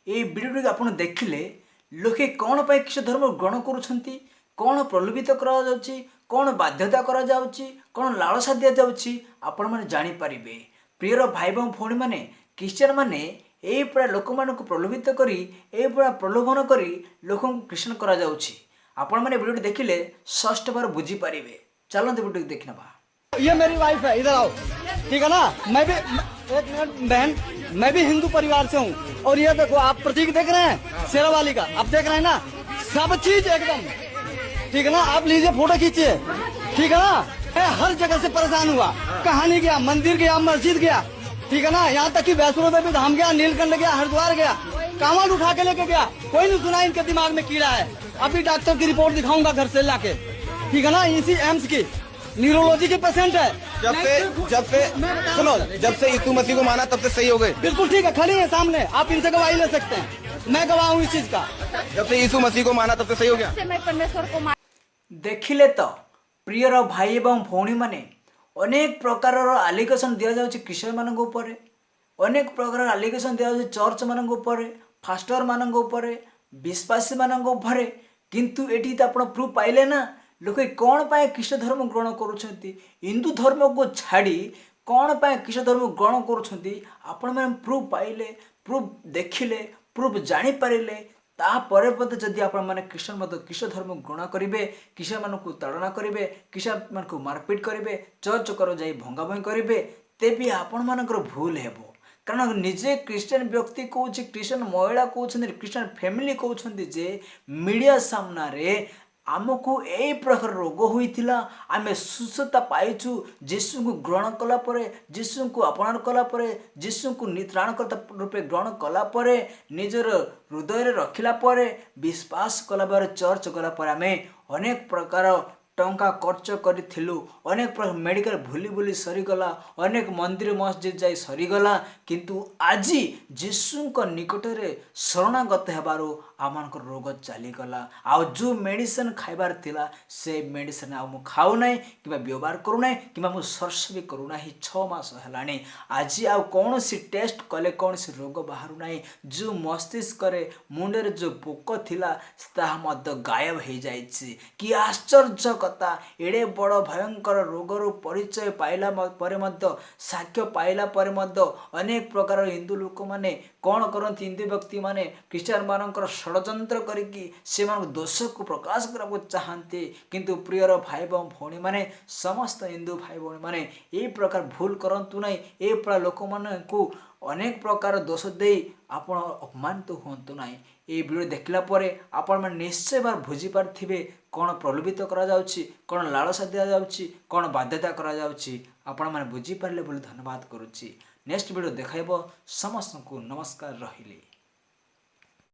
ये भिडियो आप देखिले लोके कौन पाई किस धर्म ग्रहण करुँच कौन प्रलोभित कौन बाध्यता कौन लालसा दि जाऊँगी आपण मैंने जापर प्रियर भाई भौणी मैंने क्रिश्चियन मैंने यही पूरा लोक मान प्रलोभित करी पूरा प्रलोभन करी लोक क्रिश्चियन करा जाउछि। आपण मैंने वीडियो देखिले षष्ठ बार बुझी पारिबे। चलते वीडियो देखना। ये मेरी वाइफ है, इधर आओ, ठीक है ना। मैं भी एक मिनट बहन, मैं भी हिंदू परिवार से हूँ। और ये देखो आप प्रतीक देख रहे हैं शेरावाली का, आप देख रहे हैं ना, सब चीज एकदम ठीक है ना। आप लीजिए फोटो खींचिए, ठीक है ना। मैं हर जगह से परेशान हुआ, कहानी गया, मंदिर गया, मस्जिद गया, ठीक है ना। यहाँ तक कि वैष्णो देवी धाम गया, नीलकंठ गया, हरिद्वार गया, कांवड़ उठा के लेके गया, कोई नहीं सुना इनके दिमाग में कीड़ा है। अभी डॉक्टर की रिपोर्ट दिखाऊंगा घर से लाके, ठीक है ना। इसी एम्स की न्यूरोलॉजी के पेशेंट है। जब से यीशु मसीह को माना तब से सही हो गए। बिल्कुल ठीक है, खड़ी है सामने, आप इनसे गवाही ले सकते हैं, मैं गवाह हूँ इस चीज का। जब से यीशु मसीह को माना तब से सही हो गया। मैं परमेश्वर को देखिले तो प्रियर भाई एवं भौणी माने अनेक प्रकार आलिगेशन दि जाउछि क्रिश्चियन मानक ऊपर, अनेक प्रकार आलिगेशन दि जाउछि चर्च मानक ऊपर, फास्टर मानक ऊपर, विश्वासी मानक ऊपर। किंतु एठी तो आपण प्रूफ पाइले ना लोक कौन पाए ख्रीष्ट धर्म ग्रहण करुछंती, हिंदू धर्म को छाड़ी कौन पाए ख्रीष्ट धर्म ग्रहण करुछंती। आपण माने प्रूफ पाइले, प्रूफ देखिले, प्रूफ जानि पारिले, तापर जदि आपण मैंने क्रिश्चियन मत ख्रीष्ट धर्म ग्रहण करेंगे, क्रिश्चियन मान ताड़ना करेंगे, क्रिश्चियन मान मारपिट करेंगे, चर्च कर जाई भंगाभंगी करेंगे, तेबी आपण मानकर भूल हेबो। कारण निजे क्रिश्चियन व्यक्ति कौच, क्रिश्चियन महिला कौन, क्रिश्चियन फैमिली कहते जे मीडिया सामने आमको यही प्रकार रोग होता, आम सुस्थता पाइचु जीशु को ग्रहण कलापर, जीशु को अपमान कलापर, जीशु को त्राणकर्ता रूपे ग्रहण कलापर, निजर हृदय रखिला पर, विश्वास कलापर, चर्च गलापर आम अनेक प्रकार टंका खर्च करूँ, अनेक प्रकार मेडिकल भूली भूली सरीगला, अनेक मंदिर मस्जिद जाई सरीगला। किंतु आज जीशु निकट में शरणागत होबार आम रोग चलीगला। आउ जो मेडिसिन खाइबार थिला से मेडिसिन आ खाऊ ना कि व्यवहार करूना कि सर्च भी करूना। 6 मास है आज आ कौन टेस्ट कले कौन रोग बाहर ना। जो मस्तिष्क मुंडे जो पोक थिला ताहा गायब हो जाए। कि आश्चर्य कथा, एड़े बड़ भयंकर रोगर परिचय पाइला परे मध्य, साक्ष्य पाइला परे मध्य अनेक प्रकार हिंदू लोक माने कौन करती, हिंदू व्यक्ति माने क्रिश्चियन मानकर षड्यंत्र करके से दोष को प्रकाश करने चाहते। किंतु प्रियर भाई भौणी माने, समस्त हिंदू भाई भौणी माने ये प्रकार भूल करंतु नहीं। ये प्रकार लोक मानकु अनेक प्रकार दोष दे आपण अपमानित होंतु नहीं। ये वीडियो देखला परे आपण मन निश्चय बार बुझी पारथिबे कौन प्रलोभित करा जाउछि, कौन लालसा दिया जाउछि, कौन बाध्यता करा जाउछि। आपण मन बुझी पारले बोली धन्यवाद करुछि। Next video देखाइबो। समस्त को नमस्कार रहिले।